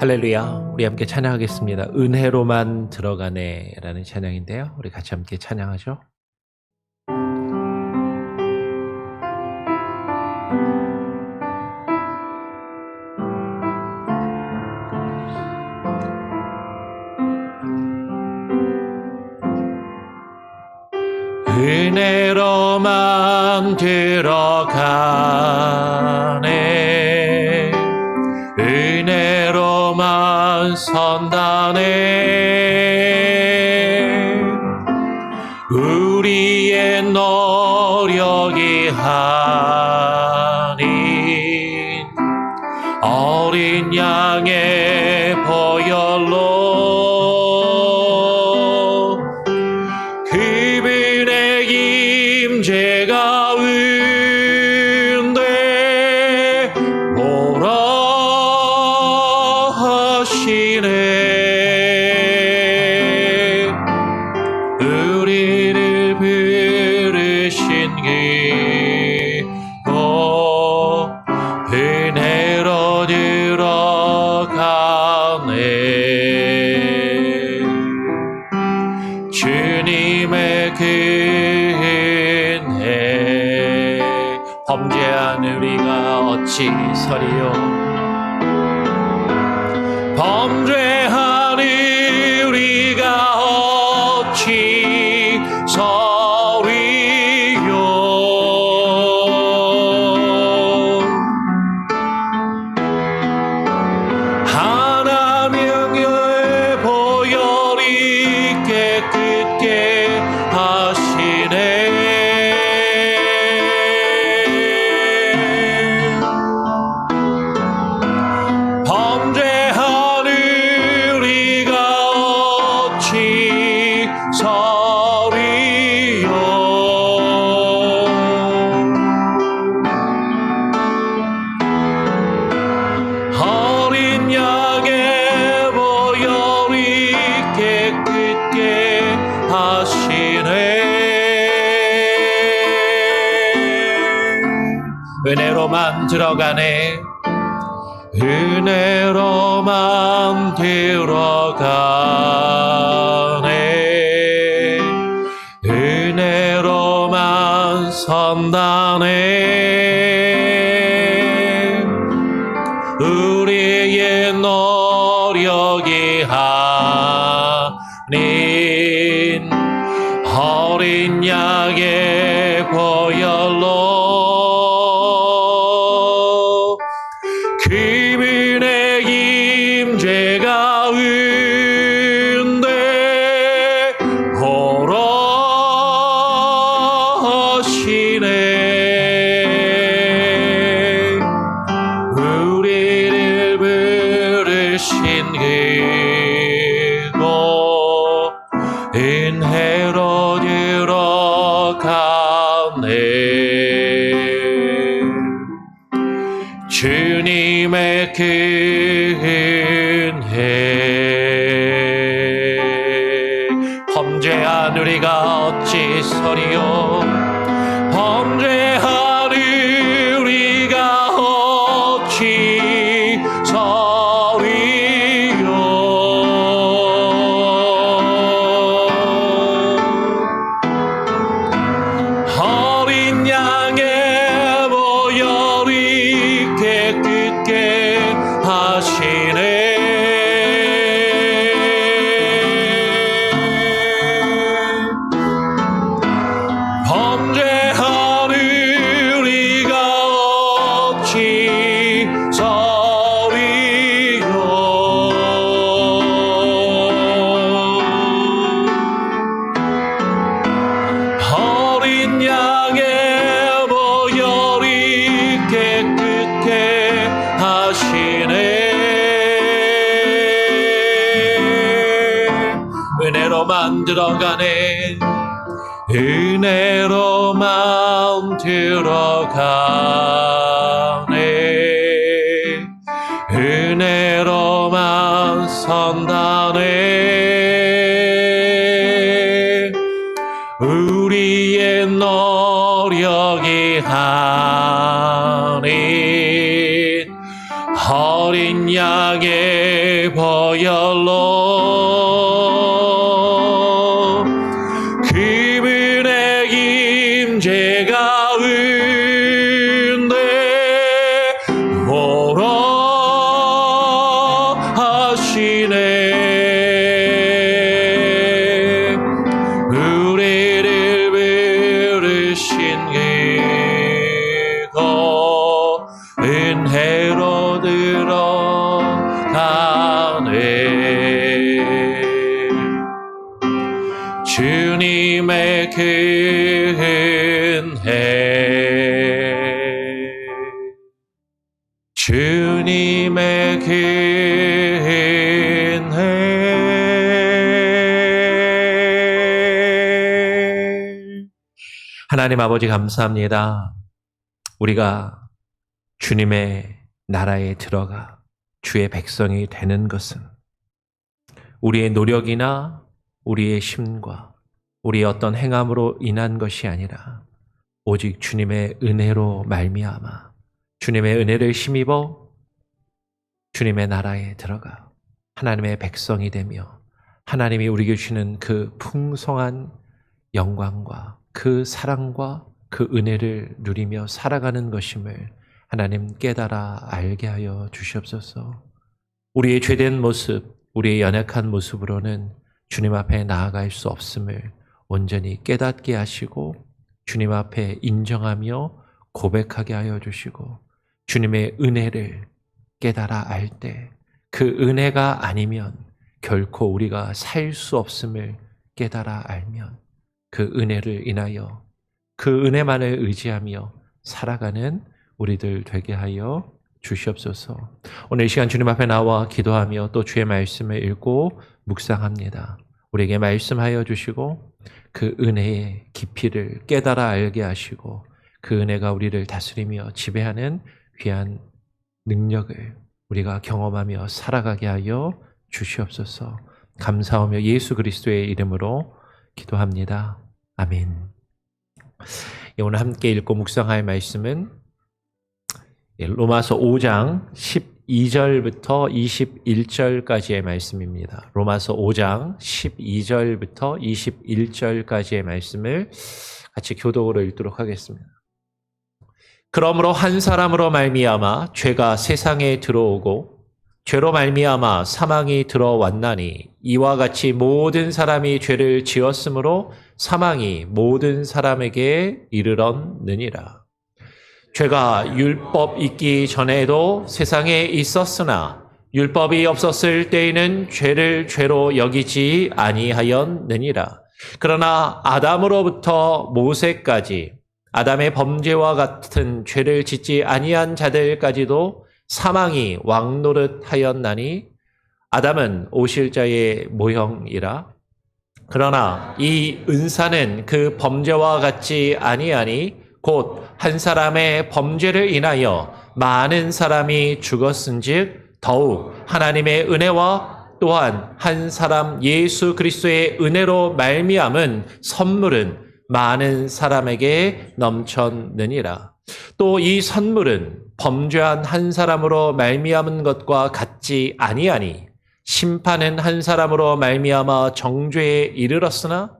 할렐루야. 우리 함께 찬양하겠습니다. 은혜로만 들어가네 라는 찬양인데요, 우리 같이 함께 찬양하죠. 은혜로만 들어가네, 은혜로만 선다네. 우리의 노력이 아닌 어린 양의 보혈로 그분의 임재가 은혜 오라 하시네. 우리를 부르신 그곳 은혜로 들어가네. 주님의 그 은혜 범죄한 우리가 어찌 서리요. 범죄한 우리가 어찌 서리요. 하나님의 보혈이 깨끗게 하시네. 범죄한 우리가 어찌 서리요. 어린 양의 보혈이 깨끗게 하시네. 은혜로만 들어가네, 은혜로만 들어가네, 은혜로만 선다네. 우리의 노력이 아닌 어린 양의 보혈로 그분의 임재가 은혜 오라 하시네. 우리를 부르신 그곳 은혜로 들어가네. 주님의 그 은혜 범죄한 우리가 어찌 서리요. 범죄한 우리가 어찌 서리요. 어린 양의 보혈이 깨끗게 하시네. 범죄한 우리가 어찌 서리요. 어린 양의 보혈이 깨끗게 하시네. 은혜로만 들어가네, 은혜로만 들어가네, 은혜로만 선다네. 우리의 노력이 아닌 어린 양의 오라 하시네. 우리를 부르신 그거 은혜로 들어가네. 주님의 그 은혜, 주님의 그 은혜. 하나님 아버지 감사합니다. 우리가 주님의 나라에 들어가 주의 백성이 되는 것은 우리의 노력이나 우리의 힘과 우리의 어떤 행함으로 인한 것이 아니라 오직 주님의 은혜로 말미암아 주님의 은혜를 힘입어 주님의 나라에 들어가 하나님의 백성이 되며 하나님이 우리에게 주시는 그 풍성한 영광과 그 사랑과 그 은혜를 누리며 살아가는 것임을 하나님 깨달아 알게 하여 주시옵소서. 우리의 죄된 모습, 우리의 연약한 모습으로는 주님 앞에 나아갈 수 없음을 온전히 깨닫게 하시고 주님 앞에 인정하며 고백하게 하여 주시고 주님의 은혜를 깨달아 알 때 그 은혜가 아니면 결코 우리가 살 수 없음을 깨달아 알면 그 은혜를 인하여 그 은혜만을 의지하며 살아가는 우리들 되게 하여 주시옵소서. 오늘 이 시간 주님 앞에 나와 기도하며 또 주의 말씀을 읽고 묵상합니다. 우리에게 말씀하여 주시고 그 은혜의 깊이를 깨달아 알게 하시고 그 은혜가 우리를 다스리며 지배하는 귀한 능력을 우리가 경험하며 살아가게 하여 주시옵소서. 감사하며 예수 그리스도의 이름으로 기도합니다. 아멘. 오늘 함께 읽고 묵상할 말씀은 로마서 5장 12절부터 21절까지의 말씀입니다. 로마서 5장 12절부터 21절까지의 말씀을 같이 교독으로 읽도록 하겠습니다. 그러므로 한 사람으로 말미암아 죄가 세상에 들어오고 죄로 말미암아 사망이 들어왔나니 이와 같이 모든 사람이 죄를 지었으므로 사망이 모든 사람에게 이르렀느니라. 죄가 율법 있기 전에도 세상에 있었으나 율법이 없었을 때에는 죄를 죄로 여기지 아니하였느니라. 그러나 아담으로부터 모세까지 아담의 범죄와 같은 죄를 짓지 아니한 자들까지도 사망이 왕노릇하였나니 아담은 오실자의 모형이라. 그러나 이 은사는 그 범죄와 같지 아니하니 곧 한 사람의 범죄를 인하여 많은 사람이 죽었은즉 더욱 하나님의 은혜와 또한 한 사람 예수 그리스도의 은혜로 말미암은 선물은 많은 사람에게 넘쳤느니라. 또 이 선물은 범죄한 한 사람으로 말미암은 것과 같지 아니하니 심판은 한 사람으로 말미암아 정죄에 이르렀으나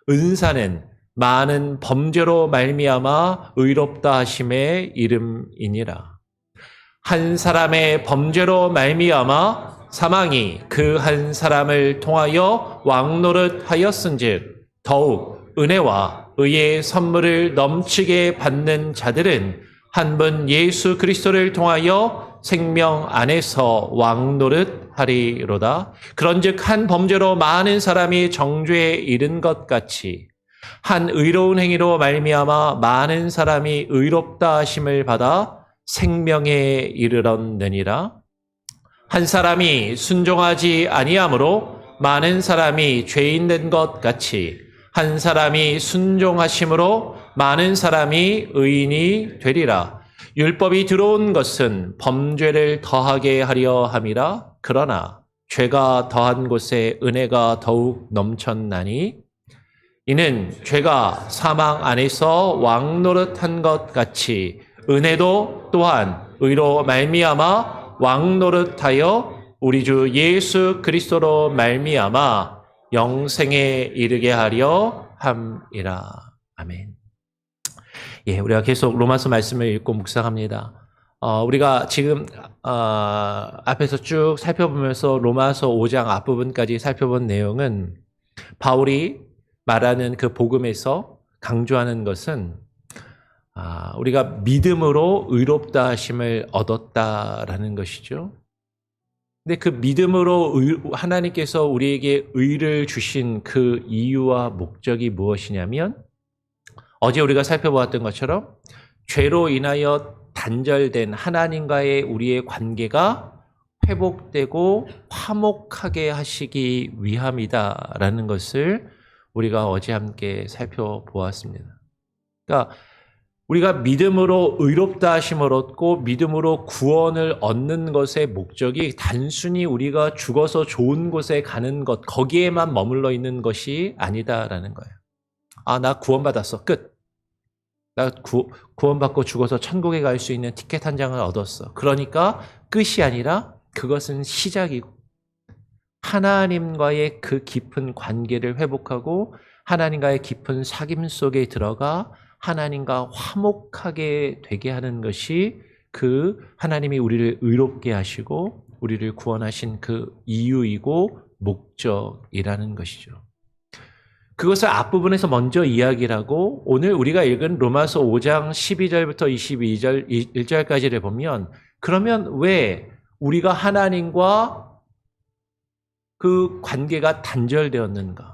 은사는 많은 범죄로 말미암아 의롭다 하심의 이름이니라. 한 사람의 범죄로 말미암아 사망이 그 한 사람을 통하여 왕노릇하였은즉 더욱 은혜와 의의 선물을 넘치게 받는 자들은 한 분 예수 그리스도를 통하여 생명 안에서 왕노릇하리로다. 그런즉 한 범죄로 많은 사람이 정죄에 이른 것 같이 한 의로운 행위로 말미암아 많은 사람이 의롭다 하심을 받아 생명에 이르렀느니라. 한 사람이 순종하지 아니함으로 많은 사람이 죄인 된 것 같이 한 사람이 순종하심으로 많은 사람이 의인이 되리라. 율법이 들어온 것은 범죄를 더하게 하려 함이라. 그러나 죄가 더한 곳에 은혜가 더욱 넘쳤나니 이는 죄가 사망 안에서 왕노릇한 것 같이 은혜도 또한 의로 말미암아 왕노릇하여 우리 주 예수 그리스도로 말미암아 영생에 이르게 하려 함이라. 아멘. 우리가 계속 로마서 말씀을 읽고 묵상합니다. 우리가 지금 앞에서 쭉 살펴보면서 로마서 5장 앞부분까지 살펴본 내용은 바울이 말하는 그 복음에서 강조하는 것은 우리가 믿음으로 의롭다 하심을 얻었다라는 것이죠. 근데 그 믿음으로 하나님께서 우리에게 의를 주신 그 이유와 목적이 무엇이냐면 어제 우리가 살펴보았던 것처럼 죄로 인하여 단절된 하나님과의 우리의 관계가 회복되고 화목하게 하시기 위함이다라는 것을 우리가 어제 함께 살펴보았습니다. 그러니까 우리가 믿음으로 의롭다 하심을 얻고 믿음으로 구원을 얻는 것의 목적이 단순히 우리가 죽어서 좋은 곳에 가는 것, 거기에만 머물러 있는 것이 아니다라는 거예요. 나 구원받았어. 끝. 나 구원받고 죽어서 천국에 갈 수 있는 티켓 한 장을 얻었어. 그러니까 끝이 아니라 그것은 시작이고 하나님과의 그 깊은 관계를 회복하고 하나님과의 깊은 사귐 속에 들어가 하나님과 화목하게 되게 하는 것이 그 하나님이 우리를 의롭게 하시고 우리를 구원하신 그 이유이고 목적이라는 것이죠. 그것을 앞부분에서 먼저 이야기를 하고 오늘 우리가 읽은 로마서 5장 12절부터 22절 1절까지를 보면 그러면 왜 우리가 하나님과 그 관계가 단절되었는가?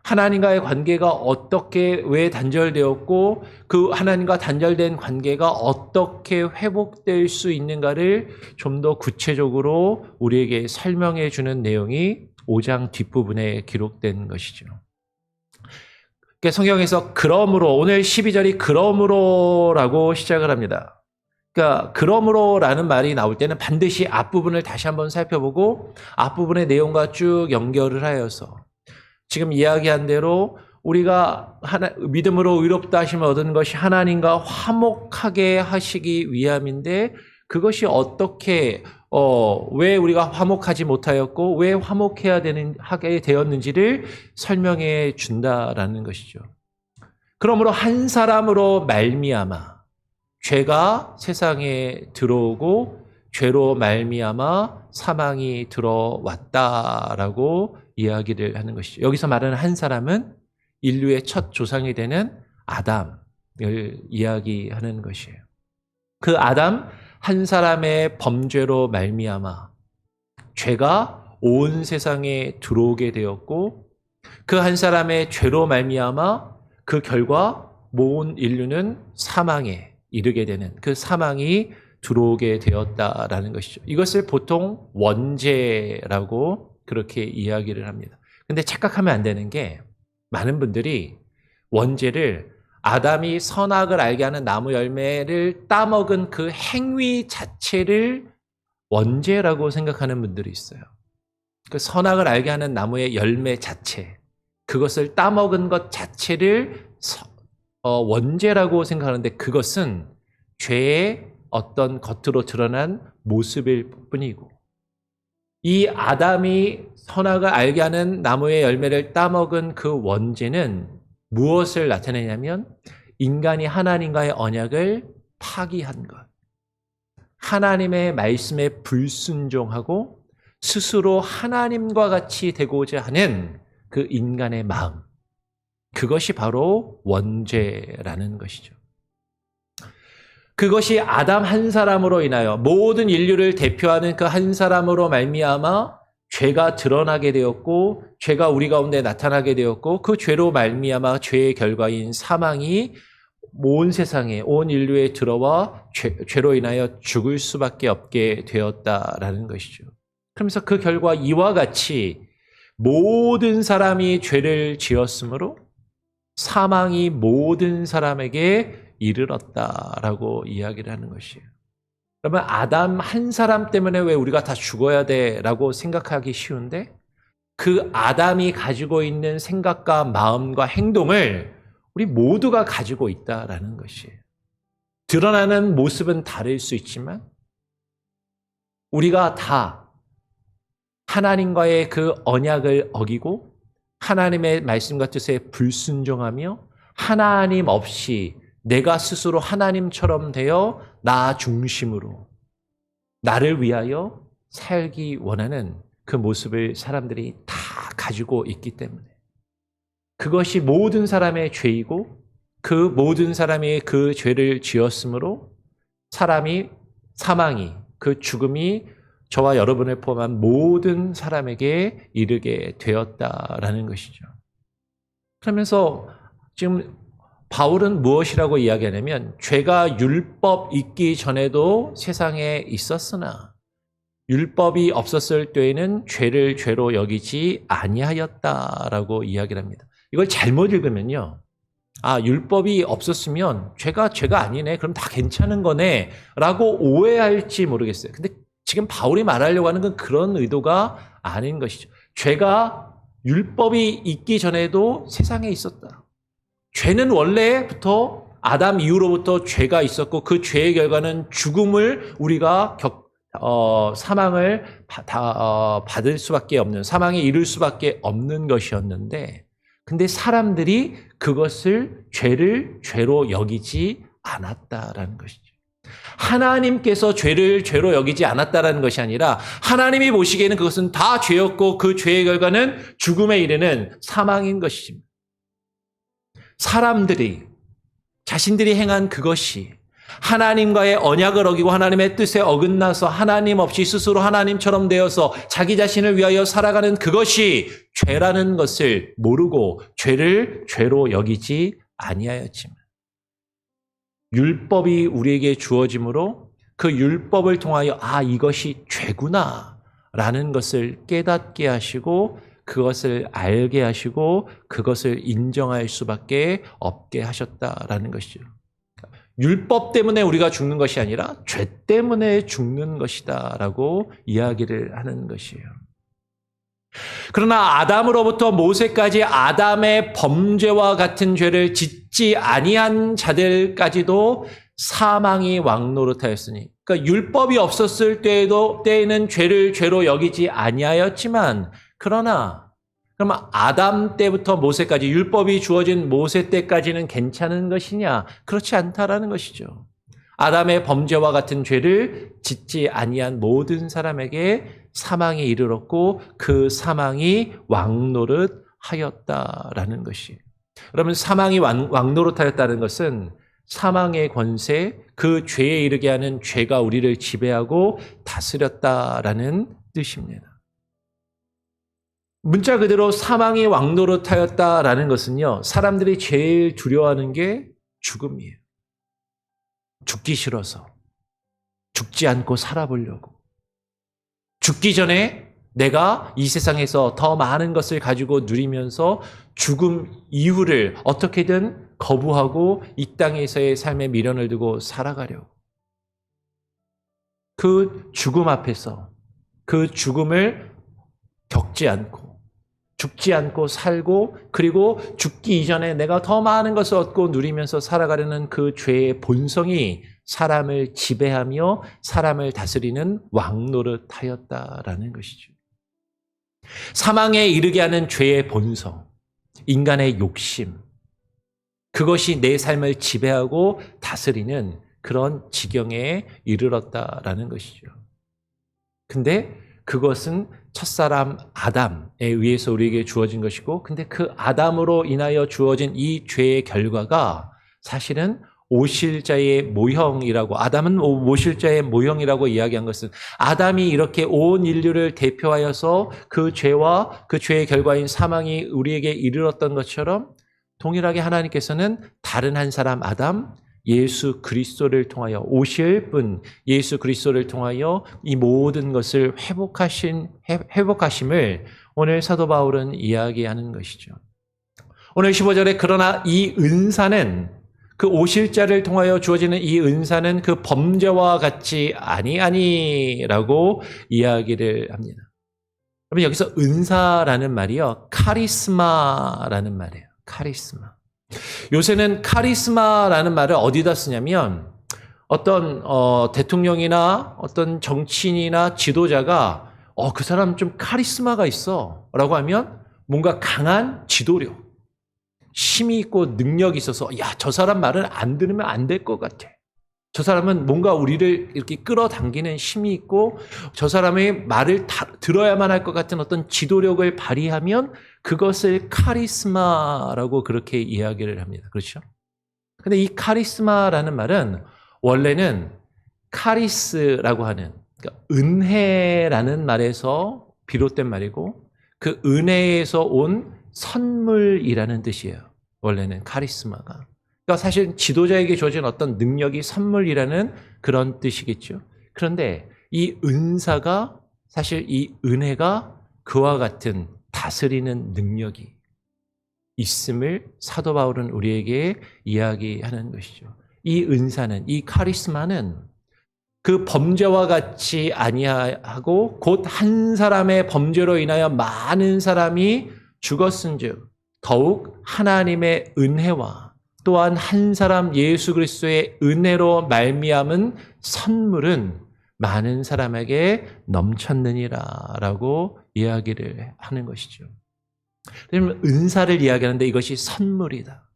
하나님과의 관계가 어떻게 왜 단절되었고 그 하나님과 단절된 관계가 어떻게 회복될 수 있는가를 좀 더 구체적으로 우리에게 설명해 주는 내용이 5장 뒷부분에 기록된 것이죠. 그러니까 성경에서 그러므로 오늘 12절이 그러므로라고 시작을 합니다. 그러니까 그러므로라는 말이 나올 때는 반드시 앞부분을 다시 한번 살펴보고 앞부분의 내용과 쭉 연결을 하여서 지금 이야기한 대로 우리가 믿음으로 의롭다 하심을 얻은 것이 하나님과 화목하게 하시기 위함인데 그것이 어떻게 왜 우리가 화목하지 못하였고 왜 화목해야 하게 되었는지를 설명해 준다라는 것이죠. 그러므로 한 사람으로 말미암아 죄가 세상에 들어오고 죄로 말미암아 사망이 들어왔다라고 이야기를 하는 것이죠. 여기서 말하는 한 사람은 인류의 첫 조상이 되는 아담을 이야기하는 것이에요. 그 아담 한 사람의 범죄로 말미암아 죄가 온 세상에 들어오게 되었고 그 한 사람의 죄로 말미암아 그 결과 모든 인류는 사망에 이르게 되는 그 사망이 들어오게 되었다라는 것이죠. 이것을 보통 원죄라고 그렇게 이야기를 합니다. 근데 착각하면 안 되는 게 많은 분들이 원죄를 아담이 선악을 알게 하는 나무 열매를 따먹은 그 행위 자체를 원죄라고 생각하는 분들이 있어요. 그 선악을 알게 하는 나무의 열매 자체, 그것을 따먹은 것 자체를 원죄라고 생각하는데 그것은 죄의 어떤 겉으로 드러난 모습일 뿐이고 이 아담이 선악을 알게 하는 나무의 열매를 따먹은 그 원죄는 무엇을 나타내냐면 인간이 하나님과의 언약을 파기한 것. 하나님의 말씀에 불순종하고 스스로 하나님과 같이 되고자 하는 그 인간의 마음. 그것이 바로 원죄라는 것이죠. 그것이 아담 한 사람으로 인하여 모든 인류를 대표하는 그 한 사람으로 말미암아 죄가 드러나게 되었고 죄가 우리 가운데 나타나게 되었고 그 죄로 말미암아 죄의 결과인 사망이 온 세상에 온 인류에 들어와 죄로 인하여 죽을 수밖에 없게 되었다라는 것이죠. 그러면서 그 결과 이와 같이 모든 사람이 죄를 지었으므로 사망이 모든 사람에게 이르렀다라고 이야기를 하는 것이에요. 그러면 아담 한 사람 때문에 왜 우리가 다 죽어야 돼라고 생각하기 쉬운데 그 아담이 가지고 있는 생각과 마음과 행동을 우리 모두가 가지고 있다라는 것이에요. 드러나는 모습은 다를 수 있지만 우리가 다 하나님과의 그 언약을 어기고 하나님의 말씀과 뜻에 불순종하며 하나님 없이 내가 스스로 하나님처럼 되어 나 중심으로 나를 위하여 살기 원하는 그 모습을 사람들이 다 가지고 있기 때문에 그것이 모든 사람의 죄이고 그 모든 사람이 그 죄를 지었으므로 사망이 그 죽음이 저와 여러분을 포함한 모든 사람에게 이르게 되었다라는 것이죠. 그러면서 지금 바울은 무엇이라고 이야기하냐면 죄가 율법 있기 전에도 세상에 있었으나 율법이 없었을 때에는 죄를 죄로 여기지 아니하였다라고 이야기를 합니다. 이걸 잘못 읽으면요. 율법이 없었으면 죄가 아니네. 그럼 다 괜찮은 거네. 라고 오해할지 모르겠어요. 근데 지금 바울이 말하려고 하는 건 그런 의도가 아닌 것이죠. 죄가 율법이 있기 전에도 세상에 있었다. 죄는 원래부터 아담 이후로부터 죄가 있었고 그 죄의 결과는 죽음을 우리가 사망을 받을 수밖에 없는, 사망에 이를 수밖에 없는 것이었는데 근데 사람들이 그것을 죄를 죄로 여기지 않았다라는 것이죠. 하나님께서 죄를 죄로 여기지 않았다라는 것이 아니라 하나님이 보시기에는 그것은 다 죄였고 그 죄의 결과는 죽음에 이르는 사망인 것입니다. 사람들이 자신들이 행한 그것이 하나님과의 언약을 어기고 하나님의 뜻에 어긋나서 하나님 없이 스스로 하나님처럼 되어서 자기 자신을 위하여 살아가는 그것이 죄라는 것을 모르고 죄를 죄로 여기지 아니하였지만 율법이 우리에게 주어짐으로 그 율법을 통하여 이것이 죄구나 라는 것을 깨닫게 하시고 그것을 알게 하시고 그것을 인정할 수밖에 없게 하셨다라는 것이죠. 율법 때문에 우리가 죽는 것이 아니라 죄 때문에 죽는 것이다라고 이야기를 하는 것이에요. 그러나 아담으로부터 모세까지 아담의 범죄와 같은 죄를 짓지 아니한 자들까지도 사망이 왕노릇하였으니, 그러니까 율법이 없었을 때에는 죄를 죄로 여기지 아니하였지만, 그러나 그러면 아담 때부터 모세까지 율법이 주어진 모세 때까지는 괜찮은 것이냐? 그렇지 않다라는 것이죠. 아담의 범죄와 같은 죄를 짓지 아니한 모든 사람에게 사망에 이르렀고 그 사망이 왕노릇하였다라는 것이. 그러면 사망이 왕노릇하였다는 것은 사망의 권세, 그 죄에 이르게 하는 죄가 우리를 지배하고 다스렸다라는 뜻입니다. 문자 그대로 사망이 왕노릇하였다라는 것은요, 사람들이 제일 두려워하는 게 죽음이에요. 죽기 싫어서, 죽지 않고 살아보려고. 죽기 전에 내가 이 세상에서 더 많은 것을 가지고 누리면서 죽음 이후를 어떻게든 거부하고 이 땅에서의 삶에 미련을 두고 살아가려고. 그 죽음 앞에서 그 죽음을 겪지 않고 죽지 않고 살고 그리고 죽기 이전에 내가 더 많은 것을 얻고 누리면서 살아가려는 그 죄의 본성이 사람을 지배하며 사람을 다스리는 왕노릇하였다라는 것이죠. 사망에 이르게 하는 죄의 본성, 인간의 욕심, 그것이 내 삶을 지배하고 다스리는 그런 지경에 이르렀다라는 것이죠. 근데 그것은 첫사람 아담에 의해서 우리에게 주어진 것이고, 근데 그 아담으로 인하여 주어진 이 죄의 결과가 사실은 오실자의 모형이라고, 아담은 오실자의 모형이라고 이야기한 것은 아담이 이렇게 온 인류를 대표하여서 그 죄와 그 죄의 결과인 사망이 우리에게 이르렀던 것처럼 동일하게 하나님께서는 다른 한 사람 아담, 예수 그리스도를 통하여 오실 분 예수 그리스도를 통하여 이 모든 것을 회복하심을 오늘 사도 바울은 이야기하는 것이죠. 오늘 15절에 그러나 이 은사는 그 오실 자를 통하여 주어지는 이 은사는 그 범죄와 같지 아니라고 이야기를 합니다. 여러분 여기서 은사라는 말이요, 카리스마라는 말이에요. 카리스마. 요새는 카리스마라는 말을 어디다 쓰냐면 어떤 대통령이나 어떤 정치인이나 지도자가 그 사람 좀 카리스마가 있어 라고 하면 뭔가 강한 지도력, 힘이 있고 능력이 있어서 야, 저 사람 말을 안 들으면 안 될 것 같아. 저 사람은 뭔가 우리를 이렇게 끌어당기는 힘이 있고 저 사람의 말을 들어야만 할 것 같은 어떤 지도력을 발휘하면 그것을 카리스마라고 그렇게 이야기를 합니다. 그렇죠? 근데 이 카리스마라는 말은 원래는 카리스라고 하는 그러니까 은혜라는 말에서 비롯된 말이고 그 은혜에서 온 선물이라는 뜻이에요. 원래는 카리스마가. 그러니까 사실 지도자에게 주어진 어떤 능력이 선물이라는 그런 뜻이겠죠. 그런데 이 은사가 사실 이 은혜가 그와 같은 다스리는 능력이 있음을 사도 바울은 우리에게 이야기하는 것이죠. 이 은사는, 이 카리스마는 그 범죄와 같이 아니하고 곧 한 사람의 범죄로 인하여 많은 사람이 죽었은즉 더욱 하나님의 은혜와 또한 한 사람 예수 그리스도의 은혜로 말미암은 선물은 많은 사람에게 넘쳤느니라라고 이야기를 하는 것이죠. 그러면 은사를 이야기하는데 이것이 선물이다.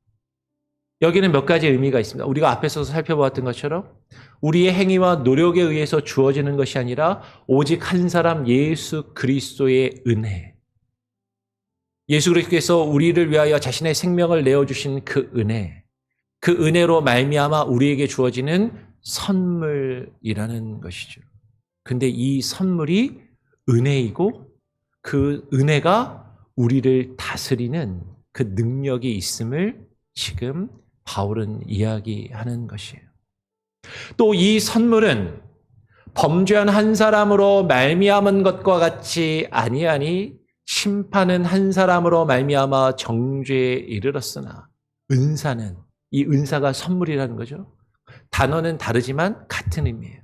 여기는 몇 가지 의미가 있습니다. 우리가 앞에서 살펴보았던 것처럼 우리의 행위와 노력에 의해서 주어지는 것이 아니라 오직 한 사람 예수 그리스도의 은혜. 예수 그리스도께서 우리를 위하여 자신의 생명을 내어주신 그 은혜. 그 은혜로 말미암아 우리에게 주어지는 선물이라는 것이죠. 근데 이 선물이 은혜이고 그 은혜가 우리를 다스리는 그 능력이 있음을 지금 바울은 이야기하는 것이에요. 또 이 선물은 범죄한 한 사람으로 말미암은 것과 같이 아니하니 심판은 한 사람으로 말미암아 정죄에 이르렀으나 은사는 이 은사가 선물이라는 거죠. 단어는 다르지만 같은 의미예요.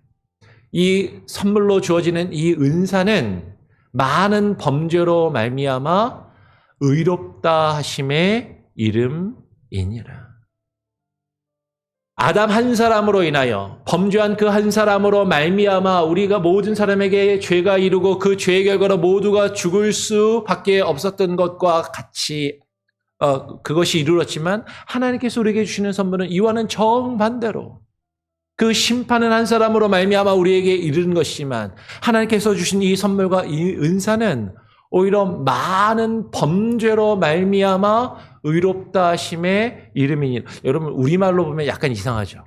이 선물로 주어지는 이 은사는 많은 범죄로 말미암아 의롭다 하심의 이름이니라. 아담 한 사람으로 인하여 범죄한 그 한 사람으로 말미암아 우리가 모든 사람에게 죄가 이르고 그 죄의 결과로 모두가 죽을 수밖에 없었던 것과 같이 그것이 이루어졌지만 하나님께서 우리에게 주시는 선물은 이와는 정반대로 그 심판은 한 사람으로 말미암아 우리에게 이르는 것이지만 하나님께서 주신 이 선물과 이 은사는 오히려 많은 범죄로 말미암아 의롭다 하심의 이름이니. 여러분 우리말로 보면 약간 이상하죠.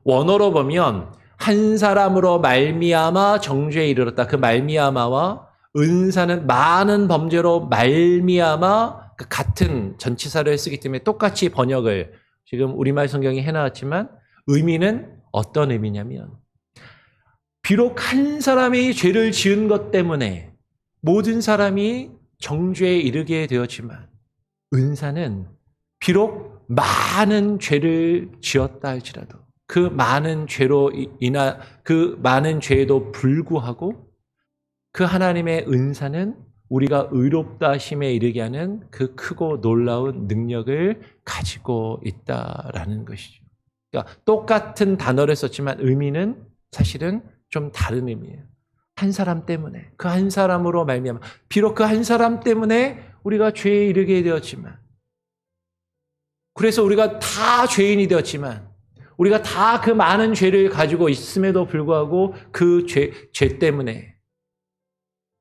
원어로 보면 한 사람으로 말미암아 정죄에 이르렀다. 그 말미암아와 은사는 많은 범죄로 말미암아 같은 전치사를 쓰기 때문에 똑같이 번역을 지금 우리말 성경이 해놨지만 의미는 어떤 의미냐면 비록 한 사람이 죄를 지은 것 때문에 모든 사람이 정죄에 이르게 되었지만 은사는 비록 많은 죄를 지었다 할지라도 그 많은 죄로 인한 그 많은 죄에도 불구하고 그 하나님의 은사는 우리가 의롭다 하심에 이르게 하는 그 크고 놀라운 능력을 가지고 있다라는 것이죠. 그러니까 똑같은 단어를 썼지만 의미는 사실은 좀 다른 의미예요. 한 사람 때문에 그 한 사람으로 말미암아 비록 그 한 사람 때문에 우리가 죄에 이르게 되었지만 그래서 우리가 다 죄인이 되었지만 우리가 다 그 많은 죄를 가지고 있음에도 불구하고 그 죄 때문에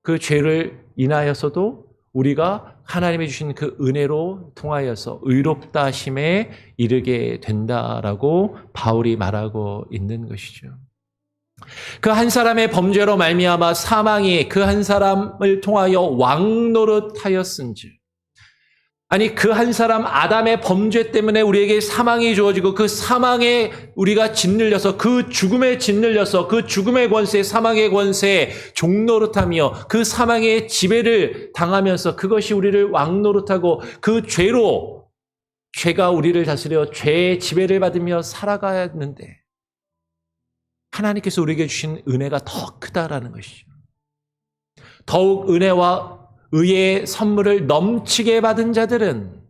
그 죄를 인하여서도 우리가 하나님이 주신 그 은혜로 통하여서 의롭다 하심에 이르게 된다라고 바울이 말하고 있는 것이죠. 그 한 사람의 범죄로 말미암아 사망이 그 한 사람을 통하여 왕노릇하였은즉 아니 그 한 사람 아담의 범죄 때문에 우리에게 사망이 주어지고 그 사망에 우리가 짓눌려서 그 죽음에 짓눌려서 그 죽음의 권세 사망의 권세에 종노릇하며 그 사망의 지배를 당하면서 그것이 우리를 왕노릇하고 그 죄로 죄가 우리를 다스려 죄의 지배를 받으며 살아가야 했는데 하나님께서 우리에게 주신 은혜가 더 크다라는 것이죠. 더욱 은혜와 의의 선물을 넘치게 받은 자들은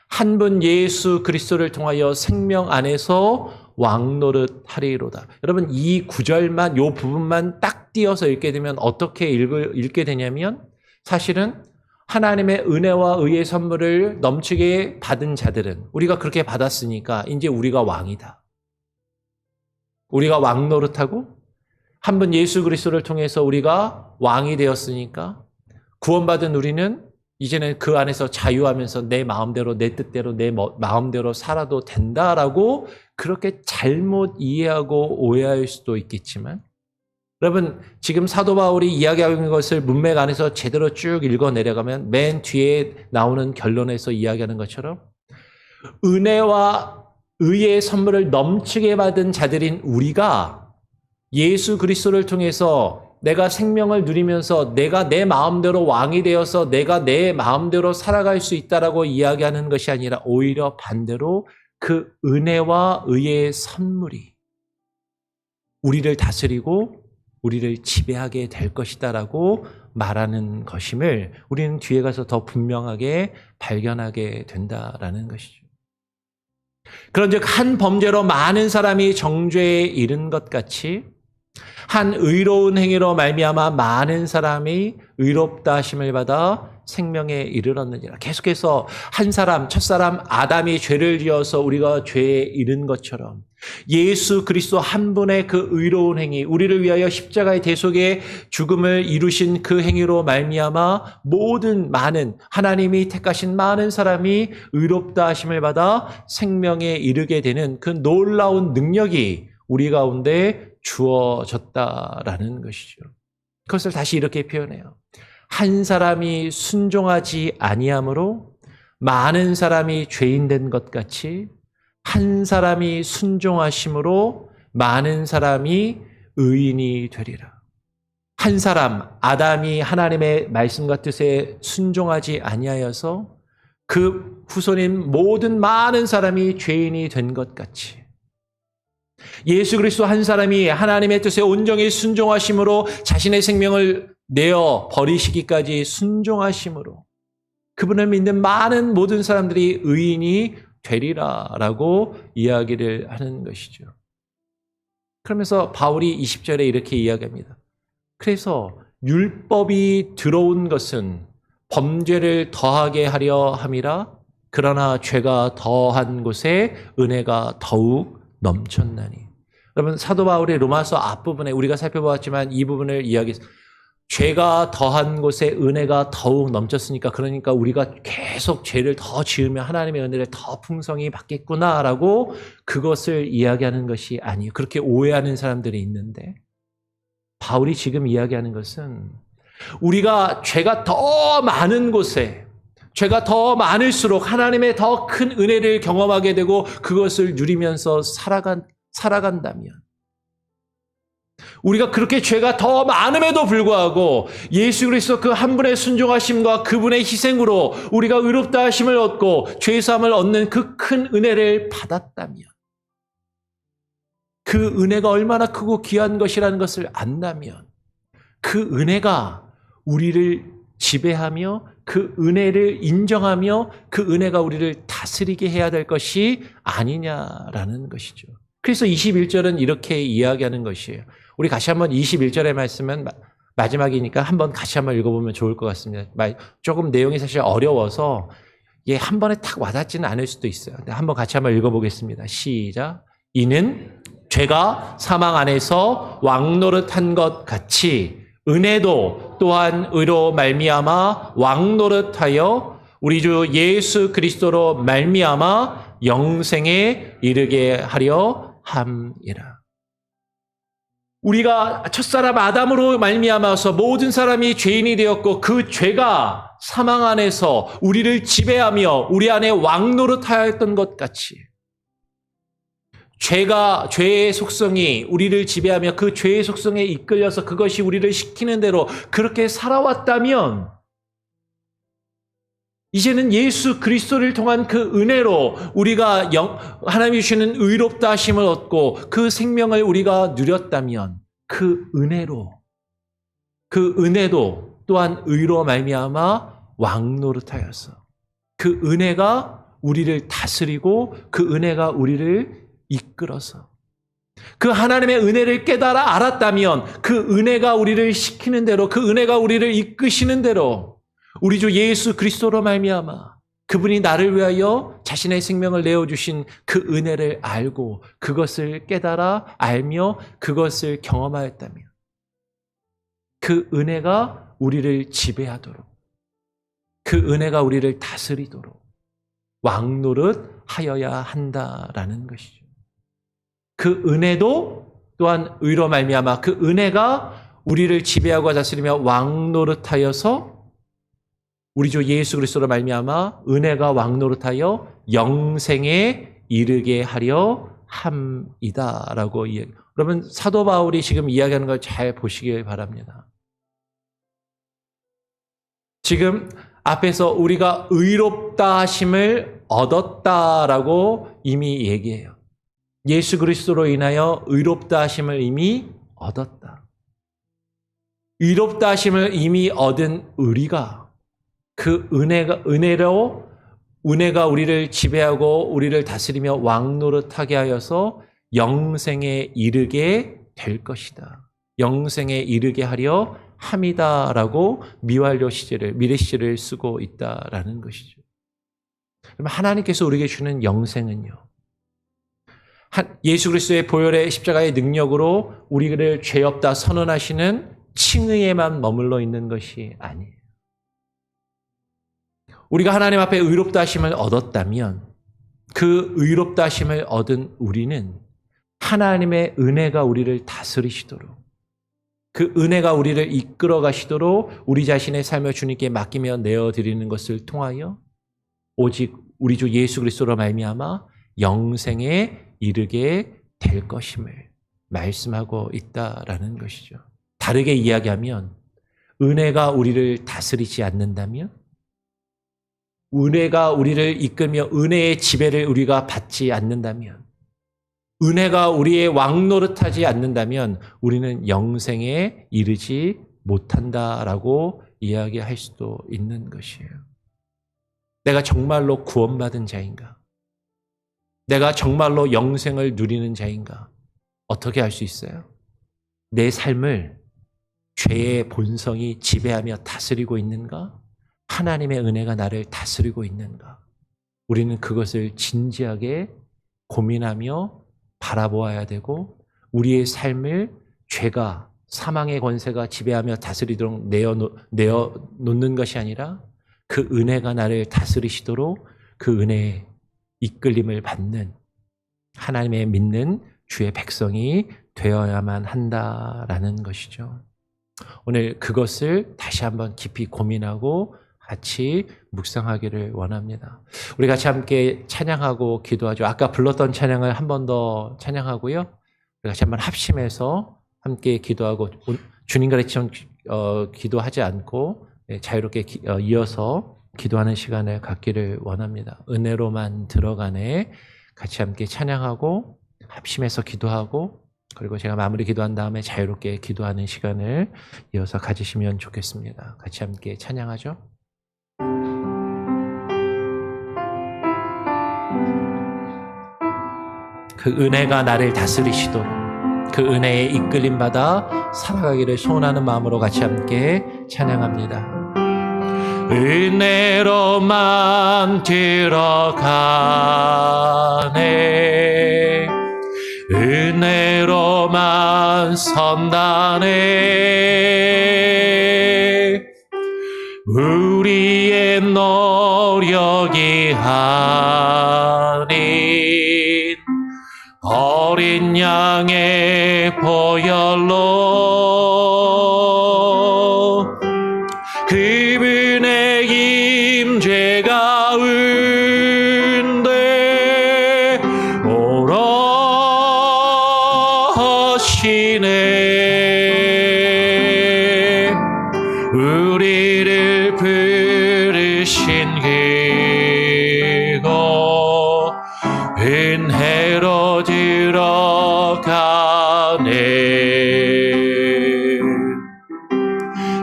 한 분 예수 그리스도를 통하여 생명 안에서 왕노릇하리로다. 여러분 이 구절만 이 부분만 딱 띄어서 읽게 되면 어떻게 읽게 되냐면 사실은 하나님의 은혜와 의의 선물을 넘치게 받은 자들은 우리가 그렇게 받았으니까 이제 우리가 왕이다. 우리가 왕 노릇하고 한 번 예수 그리스도를 통해서 우리가 왕이 되었으니까 구원받은 우리는 이제는 그 안에서 자유하면서 내 마음대로 내 뜻대로 내 마음대로 살아도 된다라고 그렇게 잘못 이해하고 오해할 수도 있겠지만 여러분 지금 사도 바울이 이야기하고 있는 것을 문맥 안에서 제대로 쭉 읽어 내려가면 맨 뒤에 나오는 결론에서 이야기하는 것처럼 은혜와 의의 선물을 넘치게 받은 자들인 우리가 예수 그리스도를 통해서 내가 생명을 누리면서 내가 내 마음대로 왕이 되어서 내가 내 마음대로 살아갈 수 있다라고 이야기하는 것이 아니라 오히려 반대로 그 은혜와 의의 선물이 우리를 다스리고 우리를 지배하게 될 것이다라고 말하는 것임을 우리는 뒤에 가서 더 분명하게 발견하게 된다라는 것이죠. 그런즉 한 범죄로 많은 사람이 정죄에 이른 것 같이 한 의로운 행위로 말미암아 많은 사람이 의롭다 하심을 받아 생명에 이르렀느니라. 계속해서 한 사람, 첫사람 아담이 죄를 지어서 우리가 죄에 이른 것처럼 예수 그리스도 한 분의 그 의로운 행위, 우리를 위하여 십자가의 대속의 죽음을 이루신 그 행위로 말미암아 모든 많은 하나님이 택하신 많은 사람이 의롭다 하심을 받아 생명에 이르게 되는 그 놀라운 능력이 우리 가운데 주어졌다라는 것이죠. 그것을 다시 이렇게 표현해요. 한 사람이 순종하지 아니함으로 많은 사람이 죄인 된 것 같이 한 사람이 순종하심으로 많은 사람이 의인이 되리라. 한 사람 아담이 하나님의 말씀과 뜻에 순종하지 아니하여서 그 후손인 모든 많은 사람이 죄인이 된 것 같이 예수 그리스도 한 사람이 하나님의 뜻에 온전히 순종하심으로 자신의 생명을 내어 버리시기까지 순종하심으로 그분을 믿는 많은 모든 사람들이 의인이 되리라라고 이야기를 하는 것이죠. 그러면서 바울이 20절에 이렇게 이야기합니다. 그래서 율법이 들어온 것은 범죄를 더하게 하려 함이라 그러나 죄가 더한 곳에 은혜가 더욱 넘쳤나니. 여러분 사도 바울의 로마서 앞부분에 우리가 살펴보았지만 이 부분을 이야기해서 죄가 더한 곳에 은혜가 더욱 넘쳤으니까 그러니까 우리가 계속 죄를 더 지으면 하나님의 은혜를 더 풍성히 받겠구나라고 그것을 이야기하는 것이 아니에요. 그렇게 오해하는 사람들이 있는데 바울이 지금 이야기하는 것은 우리가 죄가 더 많은 곳에 죄가 더 많을수록 하나님의 더 큰 은혜를 경험하게 되고 그것을 누리면서 살아간다면 우리가 그렇게 죄가 더 많음에도 불구하고 예수 그리스도 그 한 분의 순종하심과 그분의 희생으로 우리가 의롭다 하심을 얻고 죄사함을 얻는 그 큰 은혜를 받았다면 그 은혜가 얼마나 크고 귀한 것이라는 것을 안다면 그 은혜가 우리를 지배하며 그 은혜를 인정하며 그 은혜가 우리를 다스리게 해야 될 것이 아니냐라는 것이죠. 그래서 21절은 이렇게 이야기하는 것이에요. 우리 다시 한번 21절의 말씀은 마지막이니까 한번 같이 한번 읽어보면 좋을 것 같습니다. 조금 내용이 사실 어려워서 한 번에 탁 와닿지는 않을 수도 있어요. 한번 같이 한번 읽어보겠습니다. 시작. 이는 죄가 사망 안에서 왕노릇한 것 같이 은혜도 또한 의로 말미암아 왕노릇하여 우리 주 예수 그리스도로 말미암아 영생에 이르게 하려 함이라. 우리가 첫사람 아담으로 말미암아서 모든 사람이 죄인이 되었고 그 죄가 사망 안에서 우리를 지배하며 우리 안에 왕노릇하였던 것 같이 죄의 속성이 우리를 지배하며 그 죄의 속성에 이끌려서 그것이 우리를 시키는 대로 그렇게 살아왔다면 이제는 예수 그리스도를 통한 그 은혜로 우리가 하나님이 주시는 의롭다 하심을 얻고 그 생명을 우리가 누렸다면 그 은혜도 또한 의로 말미암아 왕노릇하여서 그 은혜가 우리를 다스리고 그 은혜가 우리를 이끌어서 그 하나님의 은혜를 깨달아 알았다면 그 은혜가 우리를 시키는 대로 그 은혜가 우리를 이끄시는 대로 우리 주 예수 그리스도로 말미암아 그분이 나를 위하여 자신의 생명을 내어주신 그 은혜를 알고 그것을 깨달아 알며 그것을 경험하였다면 그 은혜가 우리를 지배하도록, 그 은혜가 우리를 다스리도록 왕노릇 하여야 한다라는 것이죠. 그 은혜도 또한 의로 말미암아 그 은혜가 우리를 지배하고 다스리며 왕노릇하여서 우리 주 예수 그리스도로 말미암아 은혜가 왕노릇하여 영생에 이르게 하려 함이다라고 여러분 사도 바울이 지금 이야기하는 걸 잘 보시길 바랍니다. 지금 앞에서 우리가 의롭다 하심을 얻었다라고 이미 얘기해요. 예수 그리스도로 인하여 의롭다 하심을 이미 얻었다. 의롭다 하심을 이미 얻은 우리가 그 은혜가 우리를 지배하고 우리를 다스리며 왕노릇하게 하여서 영생에 이르게 될 것이다. 영생에 이르게 하려 함이다라고 미완료 시제를, 미래 시제를 쓰고 있다라는 것이죠. 그럼 하나님께서 우리에게 주는 영생은요, 예수 그리스도의 보혈의 십자가의 능력으로 우리를 죄 없다 선언하시는 칭의에만 머물러 있는 것이 아니에요. 우리가 하나님 앞에 의롭다 하심을 얻었다면 그 의롭다 하심을 얻은 우리는 하나님의 은혜가 우리를 다스리시도록, 그 은혜가 우리를 이끌어 가시도록 우리 자신의 삶을 주님께 맡기며 내어드리는 것을 통하여 오직 우리 주 예수 그리스도로 말미암아 영생에 이르게 될 것임을 말씀하고 있다라는 것이죠. 다르게 이야기하면 은혜가 우리를 다스리지 않는다면, 은혜가 우리를 이끌며 은혜의 지배를 우리가 받지 않는다면, 은혜가 우리의 왕노릇하지 않는다면 우리는 영생에 이르지 못한다라고 이야기할 수도 있는 것이에요. 내가 정말로 구원받은 자인가? 내가 정말로 영생을 누리는 자인가? 어떻게 알 수 있어요? 내 삶을 죄의 본성이 지배하며 다스리고 있는가? 하나님의 은혜가 나를 다스리고 있는가? 우리는 그것을 진지하게 고민하며 바라보아야 되고, 우리의 삶을 죄가, 사망의 권세가 지배하며 다스리도록 내어놓는 것이 아니라 그 은혜가 나를 다스리시도록 그 은혜의 이끌림을 받는 하나님의 믿는 주의 백성이 되어야만 한다라는 것이죠. 오늘 그것을 다시 한번 깊이 고민하고 같이 묵상하기를 원합니다. 우리 같이 함께 찬양하고 기도하죠. 아까 불렀던 찬양을 한 번 더 찬양하고요. 우리 같이 한번 합심해서 함께 기도하고, 주님 가르치는 기도하지 않고 자유롭게 이어서 기도하는 시간을 갖기를 원합니다. 은혜로만 들어가네. 같이 함께 찬양하고 합심해서 기도하고, 그리고 제가 마무리 기도한 다음에 자유롭게 기도하는 시간을 이어서 가지시면 좋겠습니다. 같이 함께 찬양하죠. 그 은혜가 나를 다스리시도록 그 은혜에 이끌림 받아 살아가기를 소원하는 마음으로 같이 함께 찬양합니다. 은혜로만 들어가네, 은혜로만 선다네, 우리의 노력이 아닌 어린 양의 보혈로 그분의 임재 가운데 오러시네, 우리를 부르신 그곳 은혜로 들어가네.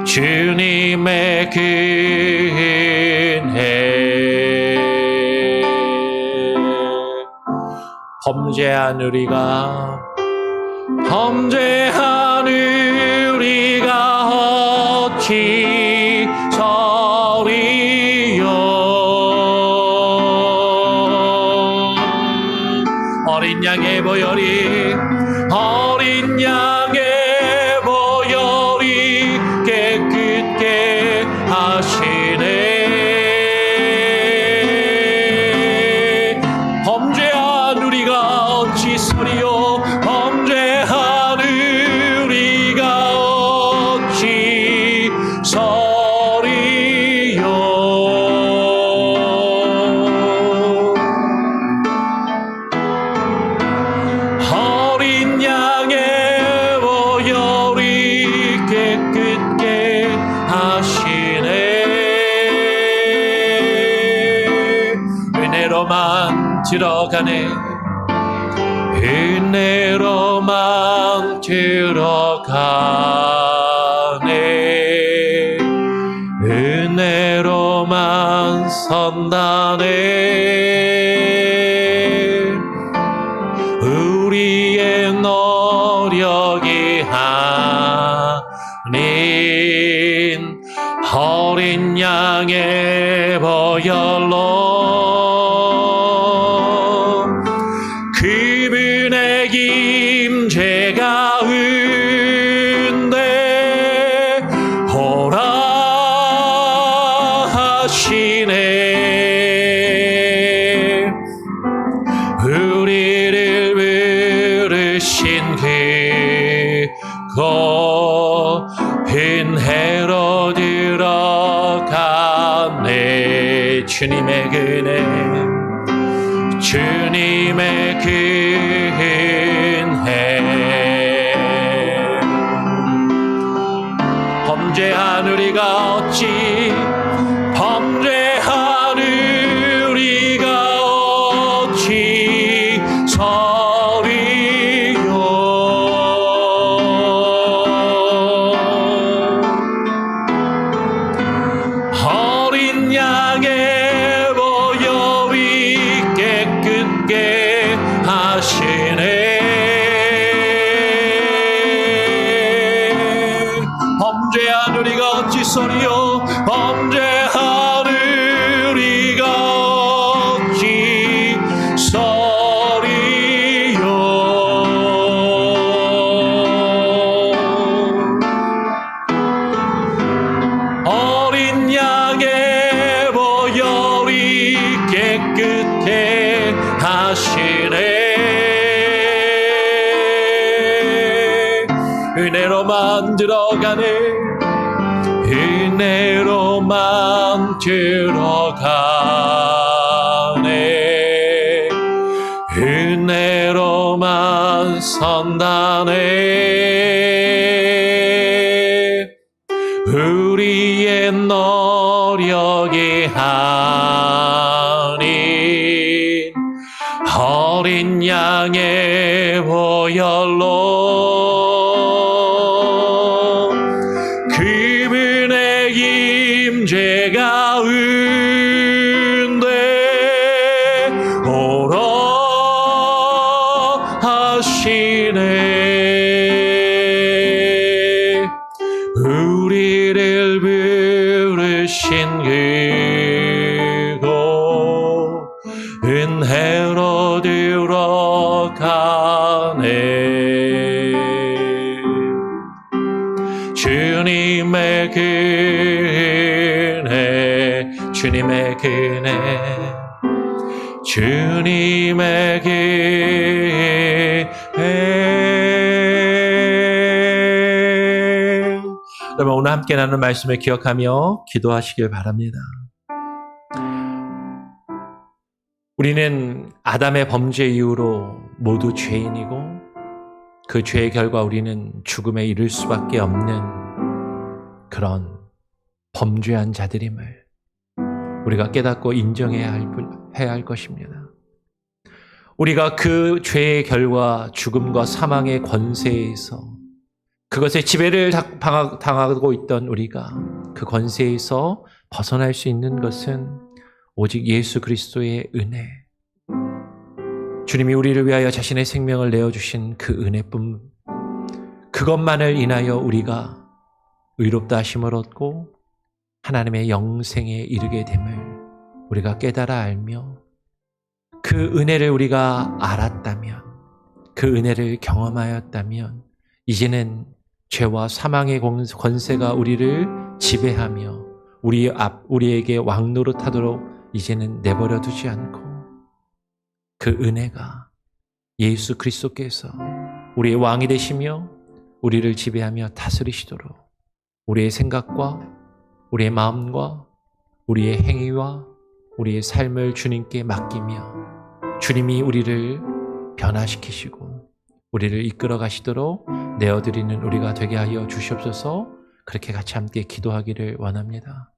주님의 그 은혜, 범죄한 우리가 어찌 저리 어린 양의 보혈이 깨끗게 하시네. 범죄한 우리가 어찌 서리요, 범죄한 우리가 어찌 서리요. 어린 양의 보혈이 깨끗게 하시네. 은혜로만 들어가네. 은혜로만 들어가네. 은혜로만 선다네. 우리의 노력이 아닌 어린 양의 보혈로 그분의 임재가 은혜 보라 하시네. 우리를 부르신 그곳 은혜로 들어가네. 주님의 은혜, 주님의 은혜. 범죄한 우리가 어찌, 범죄한 우리가 어찌 서리요. 어린 양의 보혈이 깨끗게 하시네. 범죄한 우리가 어찌 서리요, 범죄한 우리가 어찌 서리요. 어린 양의 보혈이 깨끗게 하시네. 은혜로만 들어가네. 은혜로만 들어가네. 은혜로만 선다네. 우리의 노력이 아닌 어린 양의 보혈로 그분의 임재가 은혜 오라 하시네. 우리를 부르신 그곳 은혜로 들어가네. 주님의 은혜, 주님의 은혜, 주님의 은혜. 여러분, 오늘 함께 나눈 말씀을 기억하며 기도하시길 바랍니다. 우리는 아담의 범죄 이후로 모두 죄인이고 그 죄의 결과 우리는 죽음에 이를 수밖에 없는 그런 범죄한 자들임을 우리가 깨닫고 인정해야 할 것입니다. 우리가 그 죄의 결과 죽음과 사망의 권세에서 그것의 지배를 당하고 있던 우리가 그 권세에서 벗어날 수 있는 것은 오직 예수 그리스도의 은혜, 주님이 우리를 위하여 자신의 생명을 내어주신 그 은혜뿐, 그것만을 인하여 우리가 의롭다 하심을 얻고 하나님의 영생에 이르게 됨을 우리가 깨달아 알며 그 은혜를 우리가 알았다면, 그 그 은혜를 경험하였다면 이제는 죄와 사망의 권세가 우리를 지배하며 우리에게 왕노릇하도록 이제는 내버려 두지 않고 그 은혜가 예수 그리스도께서 우리의 왕이 되시며 우리를 지배하며 다스리시도록 우리의 생각과 우리의 마음과 우리의 행위와 우리의 삶을 주님께 맡기며 주님이 우리를 변화시키시고 우리를 이끌어 가시도록 내어드리는 우리가 되게 하여 주시옵소서. 그렇게 같이 함께 기도하기를 원합니다.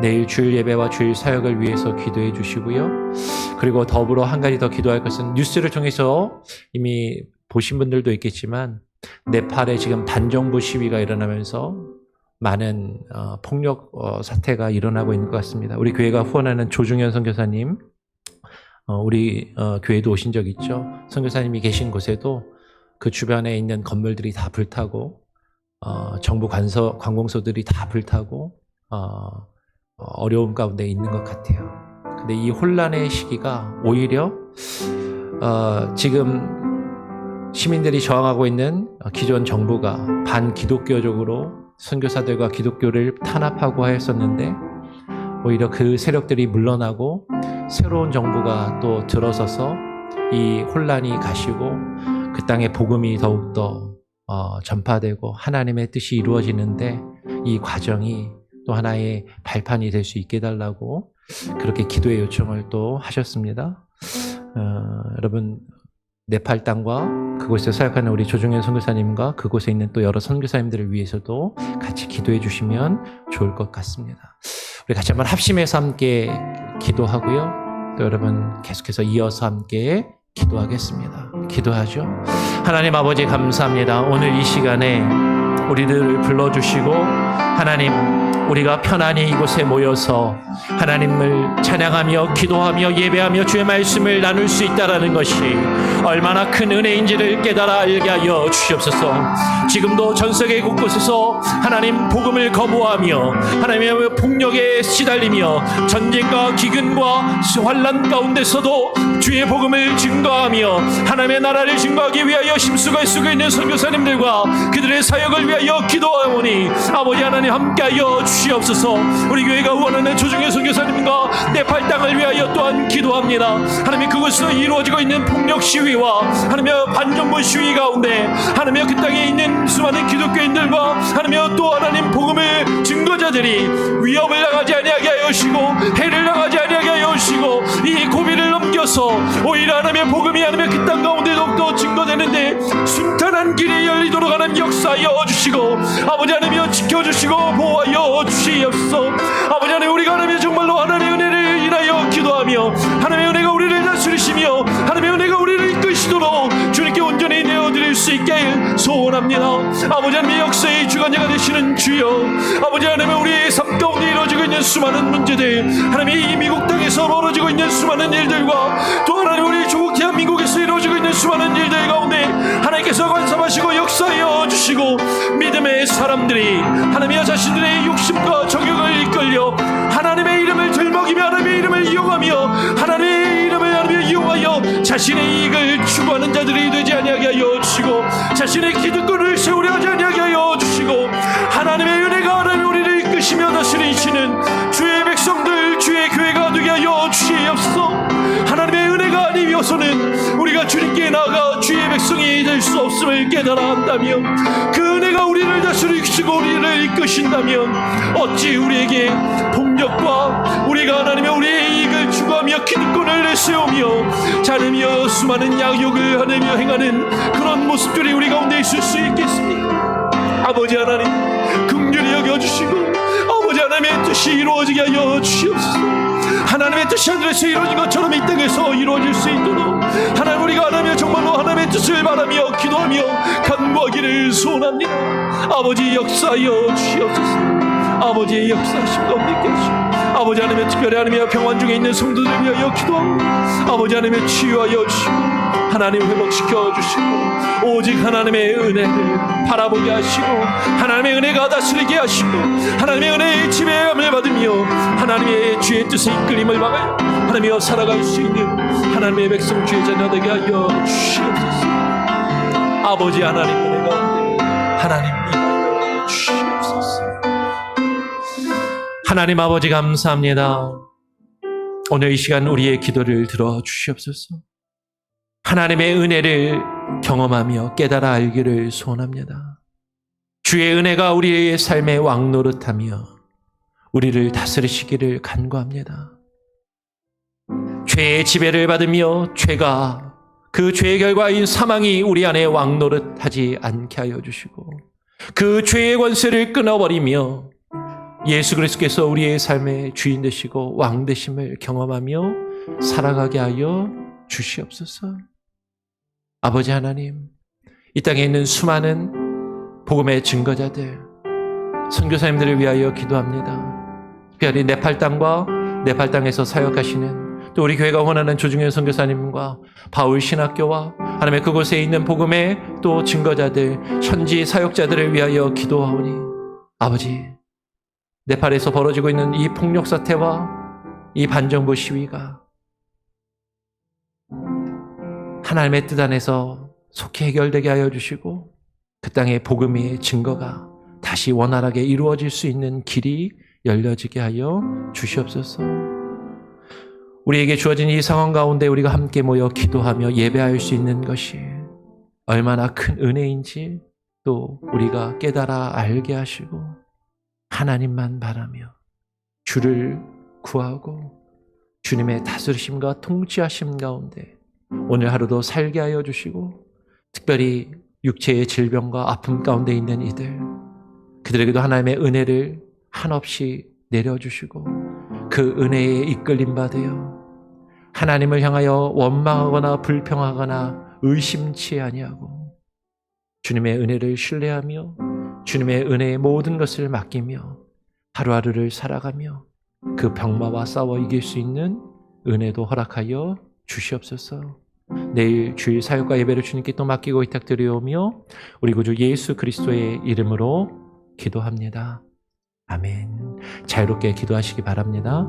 내일 주일 예배와 주일 사역을 위해서 기도해 주시고요. 그리고 더불어 한 가지 더 기도할 것은 뉴스를 통해서 이미 보신 분들도 있겠지만 네팔에 지금 반정부 시위가 일어나면서 많은 폭력 사태가 일어나고 있는 것 같습니다. 우리 교회가 후원하는 조중현 선교사님, 우리 교회도 오신 적 있죠. 선교사님이 계신 곳에도 그 주변에 있는 건물들이 다 불타고 정부 관공서들이 다 불타고 어려움 가운데 있는 것 같아요. 근데 이 혼란의 시기가 오히려 지금 시민들이 저항하고 있는 기존 정부가 반기독교적으로 선교사들과 기독교를 탄압하고 하였었는데 오히려 그 세력들이 물러나고 새로운 정부가 또 들어서서 이 혼란이 가시고 그 땅에 복음이 더욱더 전파되고 하나님의 뜻이 이루어지는데 이 과정이 또 하나의 발판이 될 수 있게 해달라고 그렇게 기도의 요청을 또 하셨습니다. 여러분 네팔 땅과 그곳에 사역하는 우리 조중현 선교사님과 그곳에 있는 또 여러 선교사님들을 위해서도 같이 기도해 주시면 좋을 것 같습니다. 우리 같이 한번 합심해서 함께 기도하고요. 또 여러분 계속해서 이어서 함께 기도하겠습니다. 기도하죠. 하나님 아버지 감사합니다. 오늘 이 시간에 우리들을 불러주시고 하나님 우리가 편안히 이곳에 모여서 하나님을 찬양하며 기도하며 예배하며 주의 말씀을 나눌 수 있다는 것이 얼마나 큰 은혜인지를 깨달아 알게 하여 주시옵소서. 지금도 전 세계 곳곳에서 하나님 복음을 거부하며 하나님의 폭력에 시달리며 전쟁과 기근과 환난 가운데서도 주의 복음을 증거하며 하나님의 나라를 증거하기 위하여 힘쓰고 애쓰고 있는 선교사님들과 그들의 사역을 위하여 기도하오니 아버지 하나님 함께하여 주시옵소서. 우리 교회가 후원하는 조중현 선교사님과 네팔 땅을 위하여 또한 기도합니다. 하나님 그곳에서 이루어지고 있는 폭력 시위와 하나님 반정부 시위 가운데 하나님 그 땅에 있는 수많은 기독교인들과 하나님 또 하나님 복음의 증거자들이 위협을 당하지 아니하게 하여 주시고 해를 당하지 아니하게 하여 주시고 이 고비를 넘겨서 오히려 하나님의 복음이 하나님의 그 땅 가운데 더욱더 증거되는데 순탄한 길이 열리도록 하나님 역사하여 주시고 아버지 하나님이여 지켜주시고 보호하여 주시옵소서. 아버지 하나님 우리가 하나님의 정말로 하나님의 은혜를 인하여 기도하며 하나님의 은혜가 우리를 다스리시며 하나님의 은혜가 우리를 이끄시도록 주님께 온전히 내어드릴 수 있게 소원합니다. 아버지 하나님의 역사의 주관자가 되시는 주여, 아버지 하나님 우리의 삶 가운데 이루어지고 있는 수많은 문제들, 하나님의 이 미국 땅에서 벌어지고 있는 수많은 일들과 또 하나님 우리 조국 대한민국에서 이루어지고 있는 수많은 일들 가운데 하나님께서 관섭하시고 역사하여 주시고 믿음의 사람들이 하나님의 자신들의 욕심과 정욕을 이끌려 하나님의 이름을 들먹이며 하나님의 이름을 이용하며 하나님의 이름을 하나님의 이용하여 자신의 이익을 추구하는 자들이 되지 아니하게 하여 주시고 자신의 기득권을 세우려 하지 아니하게 하여 주시고 하나님의 은혜가 하나님 우리를 이끄시며 다스리시는 주의 백성들 주의 교회가 되게 하여 주시옵소서. 하나님의 은혜가 아니어서는 우리가 주님께 나아가 주의 백성이 될 수 없음을 깨달아 한다면 그 은혜가 우리를 다스리시고 우리를 이끄신다면 어찌 우리에게 폭력과 우리가 하나님의 우리의 이익을 추구하며 기득권을 내세우며 자르며 수많은 양욕을 하며 행하는 그런 모습들이 우리 가운데 있을 수 있겠습니까? 아버지 하나님 긍휼히 여겨주시고 아버지 하나님의 뜻이 이루어지게 하여 주시옵소서. 하나님의 뜻이 하늘에서 이루어진 것처럼 이 땅에서 이루어질 수 있도록 하나님 우리가 하나님의 정말로 하나님의 뜻을 바라며 기도하며 간구하기를 소원합니다. 아버지 역사하여 주시옵소서. 아버지의 역사하심 가운데 있게 하시고 아버지 하나님의 특별히 하나님의 병환 중에 있는 성도들을 위하여 기도합니다. 아버지 하나님의 치유하여 주시고 하나님 회복시켜 주시고 오직 하나님의 은혜를 바라보게 하시고 하나님의 은혜가 다스리게 하시고 하나님의 은혜의 지배함을 받으며 하나님의 주의 뜻에 이끌림을 받아 하나님이여 살아갈 수 있는 하나님의 백성 주의 자녀 되게 하여 주시옵소서. 아버지 하나님 은혜 가운데 하나님 임하여 주시옵소서. 하나님 아버지 감사합니다. 오늘 이 시간 우리의 기도를 들어 주시옵소서. 하나님의 은혜를 경험하며 깨달아 알기를 소원합니다. 주의 은혜가 우리의 삶의 왕노릇하며 우리를 다스리시기를 간구합니다. 죄의 지배를 받으며 죄가 그 죄의 결과인 사망이 우리 안에 왕노릇하지 않게 하여 주시고 그 죄의 권세를 끊어버리며 예수 그리스도께서 우리의 삶의 주인 되시고 왕 되심을 경험하며 살아가게 하여 주시옵소서. 아버지 하나님, 이 땅에 있는 수많은 복음의 증거자들, 선교사님들을 위하여 기도합니다. 특별히 네팔 땅과 네팔 땅에서 사역하시는 또 우리 교회가 원하는 조중현 선교사님과 바울 신학교와 하나님의 그곳에 있는 복음의 또 증거자들, 현지 사역자들을 위하여 기도하오니 아버지, 네팔에서 벌어지고 있는 이 폭력 사태와 이 반정부 시위가 하나님의 뜻 안에서 속히 해결되게 하여 주시고 그 땅의 복음의 증거가 다시 원활하게 이루어질 수 있는 길이 열려지게 하여 주시옵소서. 우리에게 주어진 이 상황 가운데 우리가 함께 모여 기도하며 예배할 수 있는 것이 얼마나 큰 은혜인지 또 우리가 깨달아 알게 하시고 하나님만 바라며 주를 구하고 주님의 다스리심과 통치하심 가운데 오늘 하루도 살게 하여 주시고 특별히 육체의 질병과 아픔 가운데 있는 이들 그들에게도 하나님의 은혜를 한없이 내려주시고 그 은혜에 이끌림 받으여 하나님을 향하여 원망하거나 불평하거나 의심치 아니하고 주님의 은혜를 신뢰하며 주님의 은혜의 모든 것을 맡기며 하루하루를 살아가며 그 병마와 싸워 이길 수 있는 은혜도 허락하여 주시옵소서. 내일 주일 사역과 예배를 주님께 또 맡기고 부탁드리오며 우리 구주 예수 그리스도의 이름으로 기도합니다. 아멘. 자유롭게 기도하시기 바랍니다.